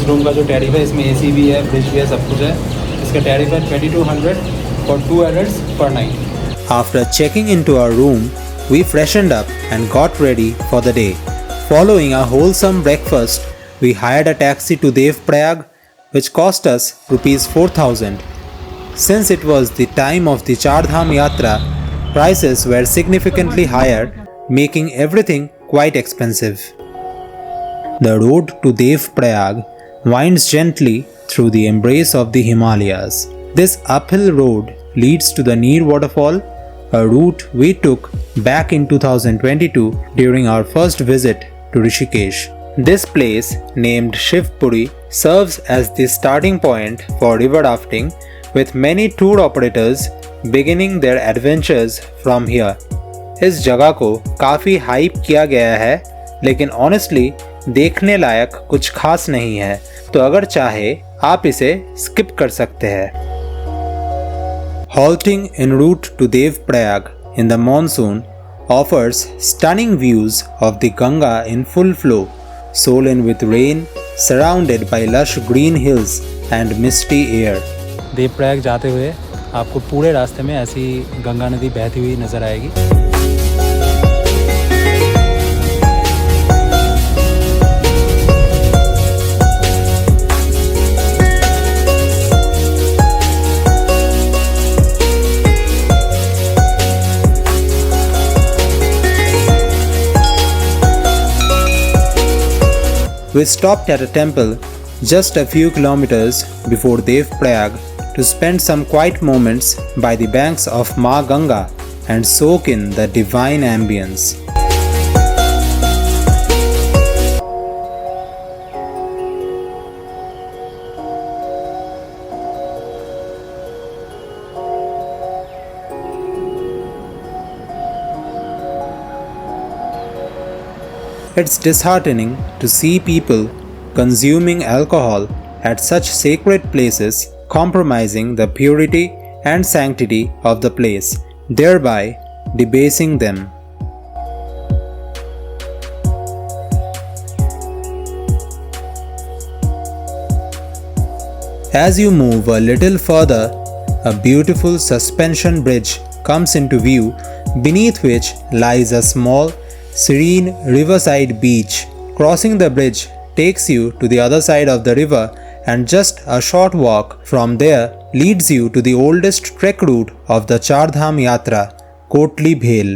Room का जो tariff है, इसमें AC भी है, फ्रिज भी है, सब कुछ है। इसका टैरिफ है 2200 for 2 adults per night. After checking into our room, we freshened up and got ready for the day. Following a wholesome breakfast, we hired a taxi to Devprayag, which cost us rupees 4,000. Since it was the time of the Char Dham Yatra, prices were significantly higher, making everything quite expensive. The road to Devprayag winds gently through the embrace of the Himalayas. This uphill road leads to the Neer waterfall, a route we took back in 2022 during our first visit to Rishikesh. This place, named Shivpuri, serves as the starting point for river rafting, with many tour operators beginning their adventures from here. इस जगह को काफ़ी hype किया गया है, लेकिन honestly देखने लायक कुछ खास नहीं है, तो अगर चाहे आप इसे स्किप कर सकते हैं। Halting en route to Devprayag in the monsoon offers stunning views of the Ganga in full flow, swollen with rain, surrounded by lush green hills and misty air. Devprayag जाते हुए आपको पूरे रास्ते में ऐसी गंगा नदी बहती हुई नज़र आएगी। We stopped at a temple just a few kilometers before Devprayag to spend some quiet moments by the banks of Ma Ganga and soak in the divine ambience. It's disheartening to see people consuming alcohol at such sacred places, compromising the purity and sanctity of the place, thereby debasing them. As you move a little further, a beautiful suspension bridge comes into view, beneath which lies a small, serene riverside beach. Crossing the bridge takes you to the other side of the river, and just a short walk from there leads you to the oldest trek route of the Char Dham Yatra, Kotli Bhel.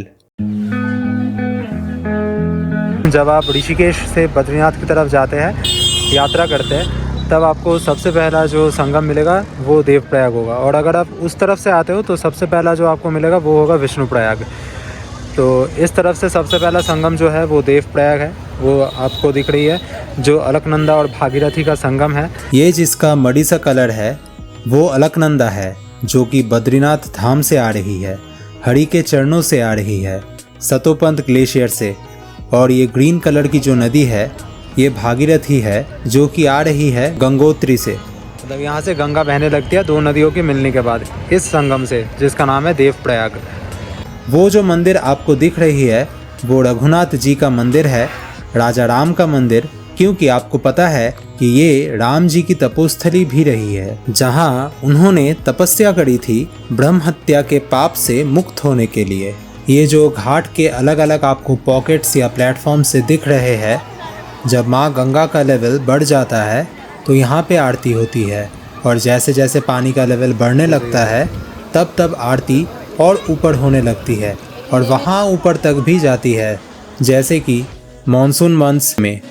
जब आप ऋषिकेश से बद्रीनाथ की तरफ जाते हैं, यात्रा करते हैं, तब आपको सबसे पहला जो संगम मिलेगा वो देवप्रयाग होगा। और अगर आप उस तरफ से आते हो तो सबसे पहला जो आपको मिलेगा वो होगा विष्णुप्रयाग। तो इस तरफ से सबसे पहला संगम जो है वो देवप्रयाग है, वो आपको दिख रही है, जो अलकनंदा और भागीरथी का संगम है। ये जिसका मड़ी सा कलर है वो अलकनंदा है, जो कि बद्रीनाथ धाम से आ रही है, हरि के चरणों से आ रही है, सतोपंत ग्लेशियर से। और ये ग्रीन कलर की जो नदी है ये भागीरथी है, जो कि आ रही है गंगोत्री से। मतलब यहाँ से गंगा बहने लगती है दो नदियों के मिलने के बाद इस संगम से, जिसका नाम है देवप्रयाग। वो जो मंदिर आपको दिख रही है वो रघुनाथ जी का मंदिर है, राजा राम का मंदिर, क्योंकि आपको पता है कि ये राम जी की तपोस्थली भी रही है, जहाँ उन्होंने तपस्या करी थी ब्रह्म हत्या के पाप से मुक्त होने के लिए। ये जो घाट के अलग अलग आपको पॉकेट्स या प्लेटफॉर्म से दिख रहे हैं, जब माँ गंगा का लेवल बढ़ जाता है तो यहाँ पे आरती होती है, और जैसे जैसे पानी का लेवल बढ़ने लगता है तब तब आरती और ऊपर होने लगती है, और वहाँ ऊपर तक भी जाती है, जैसे कि मॉनसून मंथ्स में।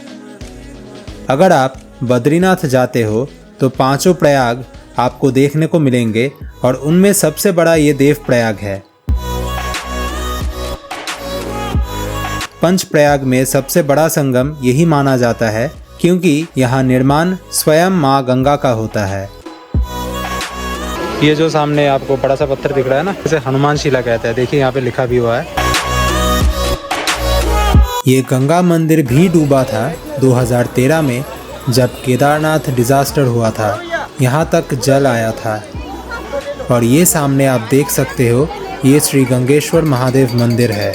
अगर आप बद्रीनाथ जाते हो तो पांचों प्रयाग आपको देखने को मिलेंगे, और उनमें सबसे बड़ा ये देवप्रयाग है। पंचप्रयाग में सबसे बड़ा संगम यही माना जाता है, क्योंकि यहाँ निर्माण स्वयं माँ गंगा का होता है। ये जो सामने आपको बड़ा सा पत्थर दिख रहा है ना, इसे हनुमान शिला कहते हैं। देखिए यहाँ पे लिखा भी हुआ है। ये गंगा मंदिर भी डूबा था 2013 में, जब केदारनाथ डिजास्टर हुआ था। यहाँ तक जल आया था। और ये सामने आप देख सकते हो, ये श्री गंगेश्वर महादेव मंदिर है।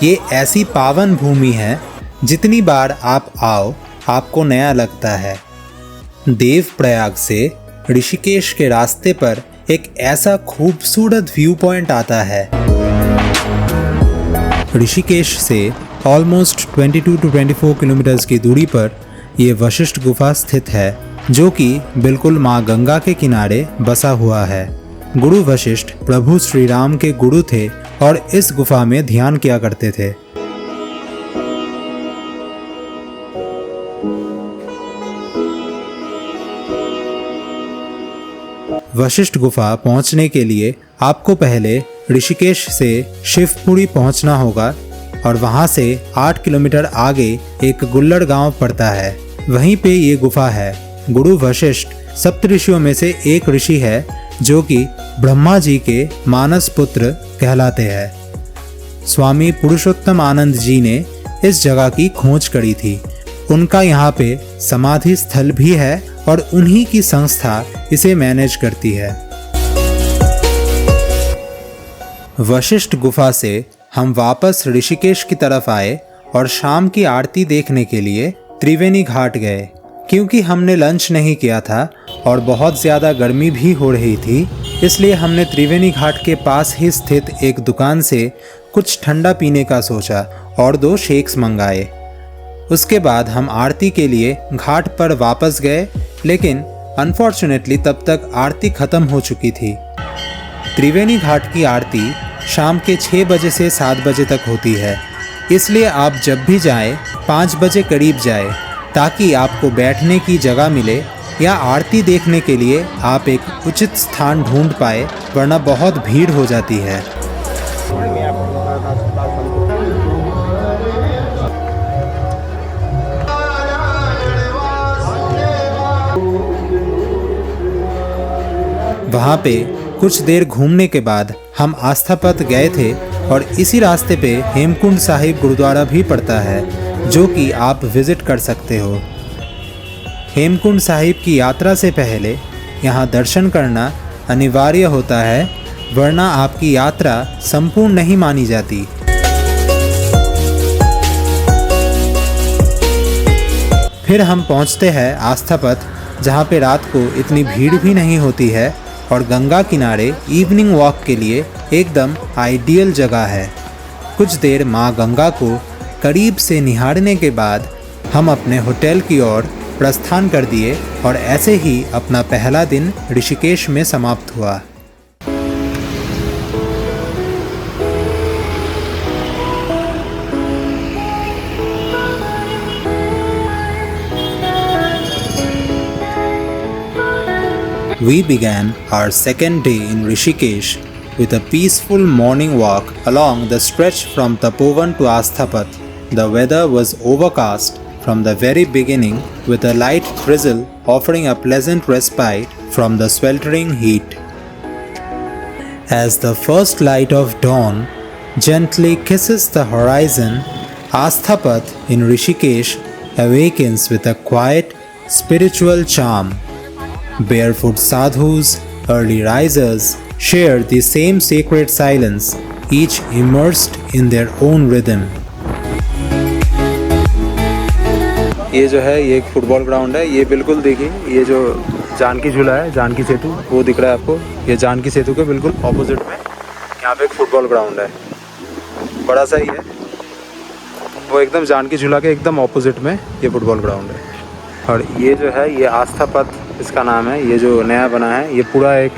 ये ऐसी पावन भूमि है, जितनी बार आप आओ आपको नया लगता है। देवप्रयाग से ऋषिकेश के रास्ते पर एक ऐसा खूबसूरत व्यू पॉइंट आता है। ऋषिकेश से ऑलमोस्ट 22 to 24 किलोमीटर्स की दूरी पर ये वशिष्ठ गुफा स्थित है, जो कि बिल्कुल माँ गंगा के किनारे बसा हुआ है। गुरु वशिष्ठ प्रभु श्री राम के गुरु थे और इस गुफा में ध्यान किया करते थे। वशिष्ठ गुफा पहुंचने के लिए आपको पहले ऋषिकेश से शिवपुरी पहुंचना होगा और वहां से 8 किलोमीटर आगे एक गुल्लड़ गांव पड़ता है। वहीं पे ये गुफा है। गुरु वशिष्ठ सप्तऋषियों में से एक ऋषि है जो कि ब्रह्मा जी के मानस पुत्र कहलाते हैं। स्वामी पुरुषोत्तम आनंद जी ने इस जगह की खोज करी थी। उनका यहाँ पे समाधि स्थल भी है और उन्हीं की संस्था इसे मैनेज करती है। वशिष्ठ गुफा से हम वापस ऋषिकेश की तरफ आए और शाम की आरती देखने के लिए त्रिवेणी घाट गए। क्योंकि हमने लंच नहीं किया था और बहुत ज़्यादा गर्मी भी हो रही थी, इसलिए हमने त्रिवेणी घाट के पास ही स्थित एक दुकान से कुछ ठंडा पीने का सोचा और 2 शेक्स मंगाए। उसके बाद हम आरती के लिए घाट पर वापस गए, लेकिन अनफॉर्चुनेटली तब तक आरती ख़त्म हो चुकी थी। त्रिवेणी घाट की आरती शाम के 6 बजे से 7 बजे तक होती है, इसलिए आप जब भी जाएं 5 बजे करीब जाएं, ताकि आपको बैठने की जगह मिले या आरती देखने के लिए आप एक उचित स्थान ढूंढ पाए, वरना बहुत भीड़ हो जाती है। वहाँ पे कुछ देर घूमने के बाद हम आस्था पथ गए थे और इसी रास्ते पे हेमकुंड साहिब गुरुद्वारा भी पड़ता है, जो कि आप विजिट कर सकते हो। हेमकुंड साहिब की यात्रा से पहले यहाँ दर्शन करना अनिवार्य होता है, वरना आपकी यात्रा संपूर्ण नहीं मानी जाती। फिर हम पहुँचते हैं आस्था पथ, जहाँ पे रात को इतनी भीड़ भी नहीं होती है और गंगा किनारे इवनिंग वॉक के लिए एकदम आइडियल जगह है। कुछ देर माँ गंगा को करीब से निहारने के बाद हम अपने होटल की ओर प्रस्थान कर दिए और ऐसे ही अपना पहला दिन ऋषिकेश में समाप्त हुआ। We began our second day in Rishikesh with a peaceful morning walk along the stretch from Tapovan to Asthapat. The weather was overcast from the very beginning, with a light drizzle offering a pleasant respite from the sweltering heat. As the first light of dawn gently kisses the horizon, Asthapat in Rishikesh awakens with a quiet, spiritual charm. Barefoot sadhus, early risers, share the same sacred silence, each immersed in their own rhythm. ये जो है ये एक football ground है। ये बिल्कुल देखिए, ये जो जानकी झूला है, जानकी सेतु, वो दिख रहा है आपको। ये जानकी सेतु के बिल्कुल ऑपोजिट में यहाँ पे एक फुटबॉल ग्राउंड है, बड़ा सा ही है। वो एकदम जानकी झूला के एकदम ऑपोजिट में ये फुटबॉल ग्राउंड है। और ये जो है ये आस्था पथ इसका नाम है। ये जो नया बना है, ये पूरा एक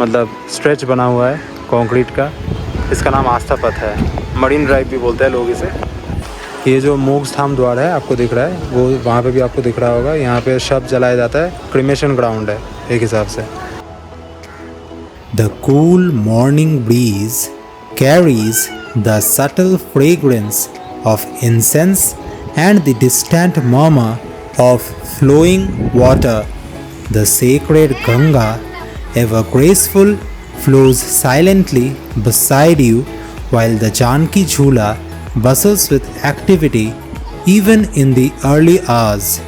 मतलब स्ट्रेच बना हुआ है कंक्रीट का, इसका नाम आस्था पथ है। मरीन ड्राइव भी बोलते हैं लोग इसे। ये जो मोक्ष धाम द्वार है आपको दिख रहा है, वो वहाँ पे भी आपको दिख रहा होगा। यहाँ पे शव जलाया जाता है, क्रिमेशन ग्राउंड है एक हिसाब से। The cool morning breeze carries the subtle fragrance of incense and the distant murmur of flowing water. The sacred Ganga, ever graceful, flows silently beside you, while the Janki Jhula bustles with activity even in the early hours.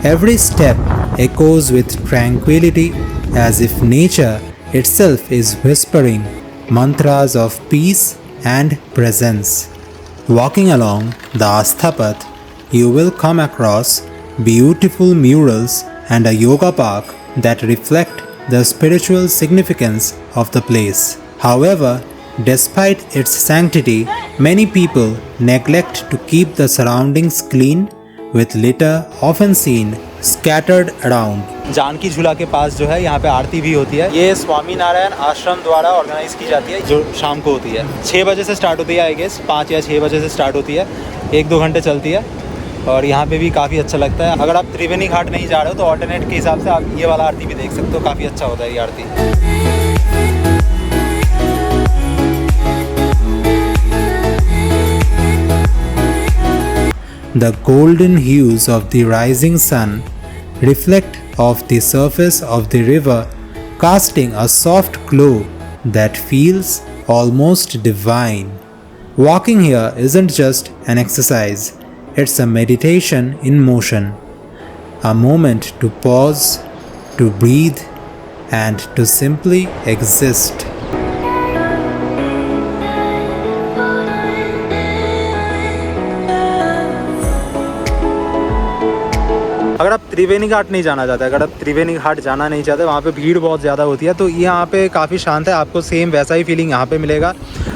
Every step echoes with tranquility, as if nature itself is whispering mantras of peace and presence. Walking along the Asthapath, you will come across beautiful murals and a yoga park that reflect the spiritual significance of the place. However, despite its sanctity, many people neglect to keep the surroundings clean, with litter often seen scattered around. Janaki झूला के पास जो है यहाँ पे आरती भी होती है। ये स्वामी नारायण आश्रम द्वारा ऑर्गेनाइज की जाती है, जो शाम को होती है। 6 बजे से स्टार्ट होती है, आई गेस 5 या 6 बजे से स्टार्ट होती है, 1-2 घंटे चलती है। और यहाँ पे भी काफ़ी अच्छा लगता है। अगर आप त्रिवेणी घाट नहीं जा रहे हो तो ऑल्टरनेट के हिसाब से आप ये वाला आरती भी देख सकते हो, काफ़ी अच्छा होता है ये आरती। The golden hues of the rising sun reflect off the surface of the river, casting a soft glow that feels almost divine. Walking here isn't just an exercise, it's a meditation in motion, a moment to pause, to breathe, and to simply exist. अगर आप त्रिवेणी घाट नहीं जाना चाहते, अगर आप त्रिवेणी घाट जाना नहीं चाहते, वहाँ पे भीड़ बहुत ज़्यादा होती है, तो यहाँ पे काफ़ी शांत है। आपको सेम वैसा ही फीलिंग यहाँ पे मिलेगा।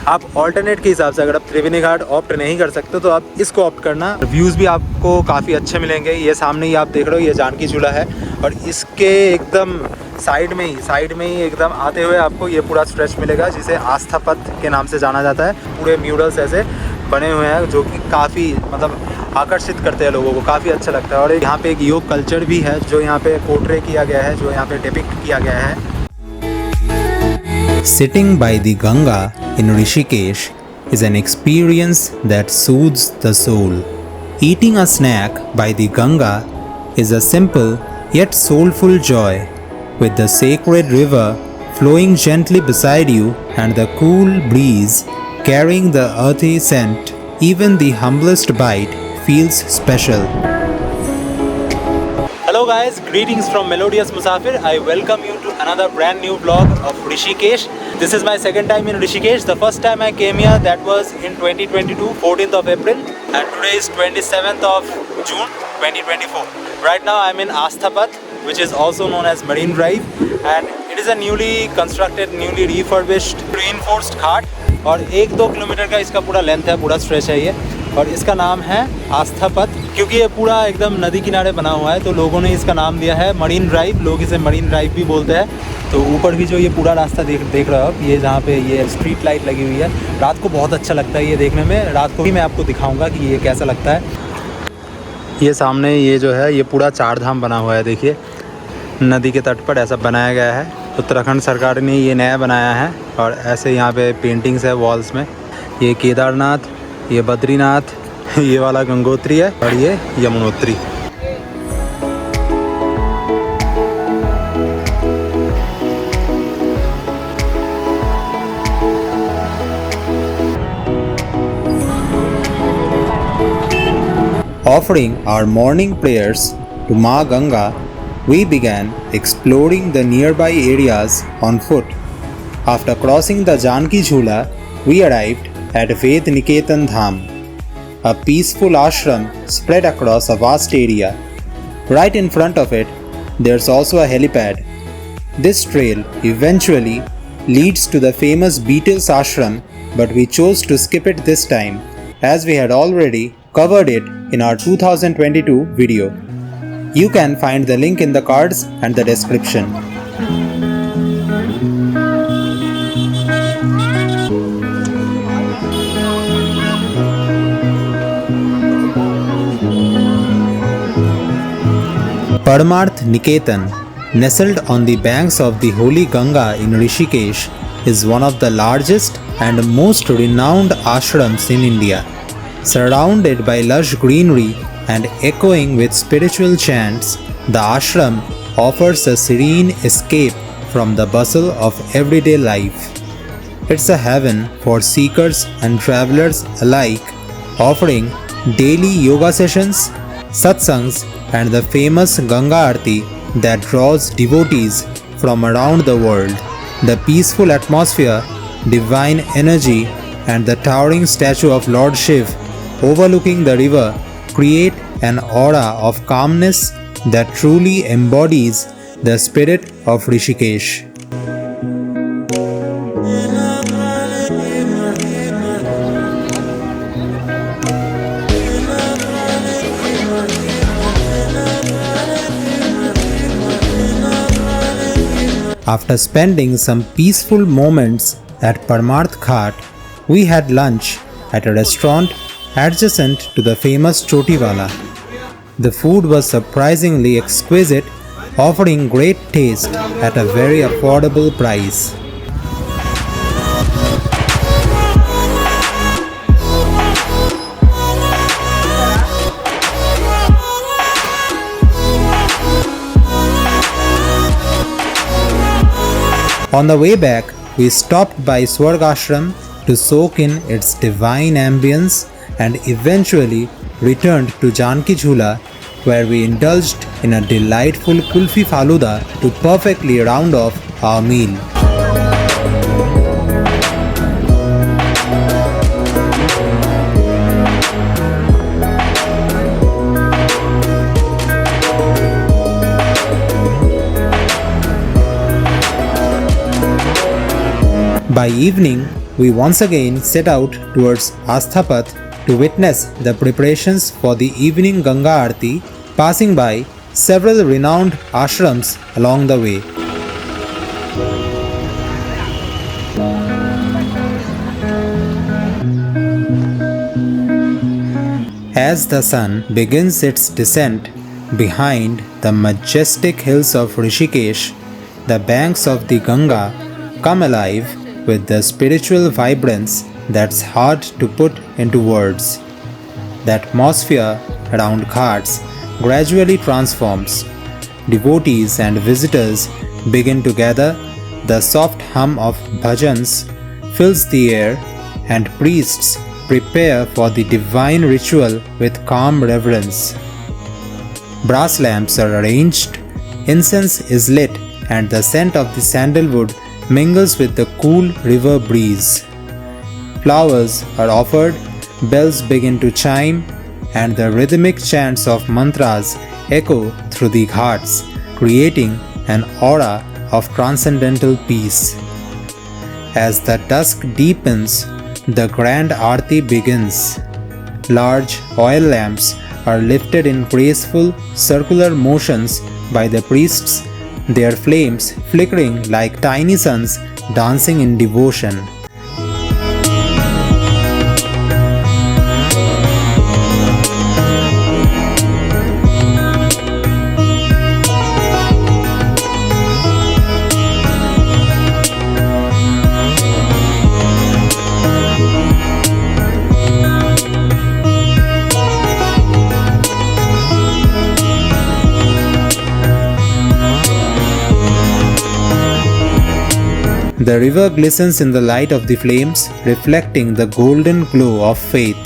आप ऑल्टरनेट के हिसाब से अगर आप त्रिवेणी घाट ऑप्ट नहीं कर सकते तो आप इसको ऑप्ट करना। व्यूज़ भी आपको काफ़ी अच्छे मिलेंगे। ये सामने ही आप देख रहे हो, ये जानकी झूला है और इसके एकदम साइड में ही एकदम आते हुए आपको ये पूरा स्ट्रेच मिलेगा, जिसे आस्था पथ के नाम से जाना जाता है। पूरे म्यूरल्स ऐसे बने हुए हैं जो कि काफ़ी मतलब आकर्षित करते हैं लोगों को, काफ़ी अच्छा लगता है। और यहाँ पे एक योग कल्चर भी है जो यहाँ पे पोर्ट्रे किया गया है, जो यहाँ पे डिपिक्ट किया गया है। Sitting by the Ganga in Rishikesh is an experience that soothes the soul. Eating a snack by the Ganga is a simple yet soulful joy, with the sacred river flowing gently beside you and the cool breeze carrying the earthy scent. Even the humblest bite feels special. Hello guys, greetings from Melodious Musafir. I welcome you to another brand new vlog of Rishikesh. This is my second time in Rishikesh. The first time I came here, that was in 2022, 14th of April, and today is 27th of June 2024. Right now I'm in Astha Path, which is also known as Marine Drive, and it is a newly constructed, newly refurbished, reinforced घाट। और 1-2 kilometre का इसका पूरा length है, पूरा stretch है ये, और इसका नाम है आस्था पथ। क्योंकि ये पूरा एकदम नदी किनारे बना हुआ है तो लोगों ने इसका नाम दिया है मरीन ड्राइव। लोग इसे मरीन ड्राइव भी बोलते हैं। तो ऊपर भी जो ये पूरा रास्ता देख रहे हो आप, ये जहाँ पे ये स्ट्रीट लाइट लगी हुई है, रात को बहुत अच्छा लगता है ये देखने में। रात को भी मैं आपको दिखाऊँगा कि ये कैसा लगता है। ये सामने ये जो है, ये पूरा 4 धाम बना हुआ है। देखिए नदी के तट पर ऐसा बनाया गया है। उत्तराखंड सरकार ने ये नया बनाया है और ऐसे यहाँ पे पेंटिंग्स है वॉल्स में। ये केदारनाथ, ये बद्रीनाथ, ये वाला गंगोत्री है और ये Yamunotri. Offering our morning prayers to Ma Ganga, we began exploring the nearby areas on foot. After crossing the Janki Jhula, we arrived at Ved Niketan Dham, a peaceful ashram spread across a vast area. Right in front of it, there's also a helipad. This trail eventually leads to the famous Beatles ashram, but we chose to skip it this time as we had already covered it in our 2022 video. You can find the link in the cards and the description. Paramarth Niketan, nestled on the banks of the holy Ganga in Rishikesh, is one of the largest and most renowned ashrams in India. Surrounded by lush greenery and echoing with spiritual chants, the ashram offers a serene escape from the bustle of everyday life. It's a heaven for seekers and travelers alike, offering daily yoga sessions, satsangs, and the famous Ganga Aarti that draws devotees from around the world. The peaceful atmosphere, divine energy, and the towering statue of Lord Shiv overlooking the river create an aura of calmness that truly embodies the spirit of Rishikesh. After spending some peaceful moments at Parmarth Ghat, we had lunch at a restaurant adjacent to the famous Chotiwala. The food was surprisingly exquisite, offering great taste at a very affordable price. On the way back, we stopped by Swarg Ashram to soak in its divine ambience and eventually returned to Janki Jhula, where we indulged in a delightful kulfi faluda to perfectly round off our meal. By evening, we once again set out towards Asthapat to witness the preparations for the evening Ganga Aarti, passing by several renowned ashrams along the way. As the sun begins its descent behind the majestic hills of Rishikesh, the banks of the Ganga come alive with the spiritual vibrance that's hard to put into words. The atmosphere around ghats gradually transforms. Devotees and visitors begin to gather, the soft hum of bhajans fills the air, and priests prepare for the divine ritual with calm reverence. Brass lamps are arranged, incense is lit, and the scent of the sandalwood mingles with the cool river breeze. Flowers are offered, bells begin to chime, and the rhythmic chants of mantras echo through the ghats, creating an aura of transcendental peace. As the dusk deepens, the grand aarti begins. Large oil lamps are lifted in graceful circular motions by the priests, their flames flickering like tiny suns dancing in devotion. The river glistens in the light of the flames, reflecting the golden glow of faith.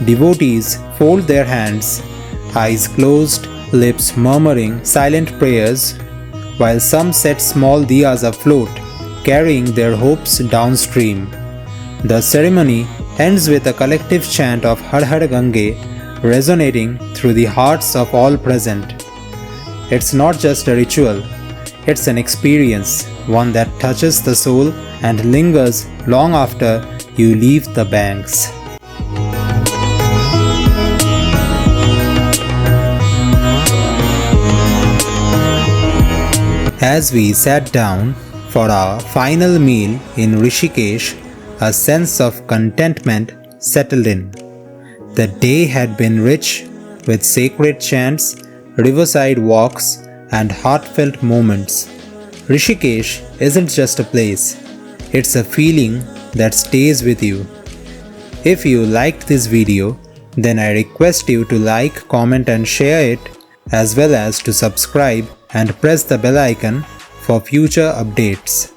Devotees fold their hands, eyes closed, lips murmuring silent prayers, while some set small diyas afloat, carrying their hopes downstream. The ceremony ends with a collective chant of Har Har Gange, resonating through the hearts of all present. It's not just a ritual, it's an experience, one that touches the soul and lingers long after you leave the banks. As we sat down for our final meal in Rishikesh, a sense of contentment settled in. The day had been rich with sacred chants, riverside walks, and heartfelt moments. Rishikesh isn't just a place, it's a feeling that stays with you. If you liked this video, then I request you to like, comment and share it, as well as to subscribe and press the bell icon for future updates.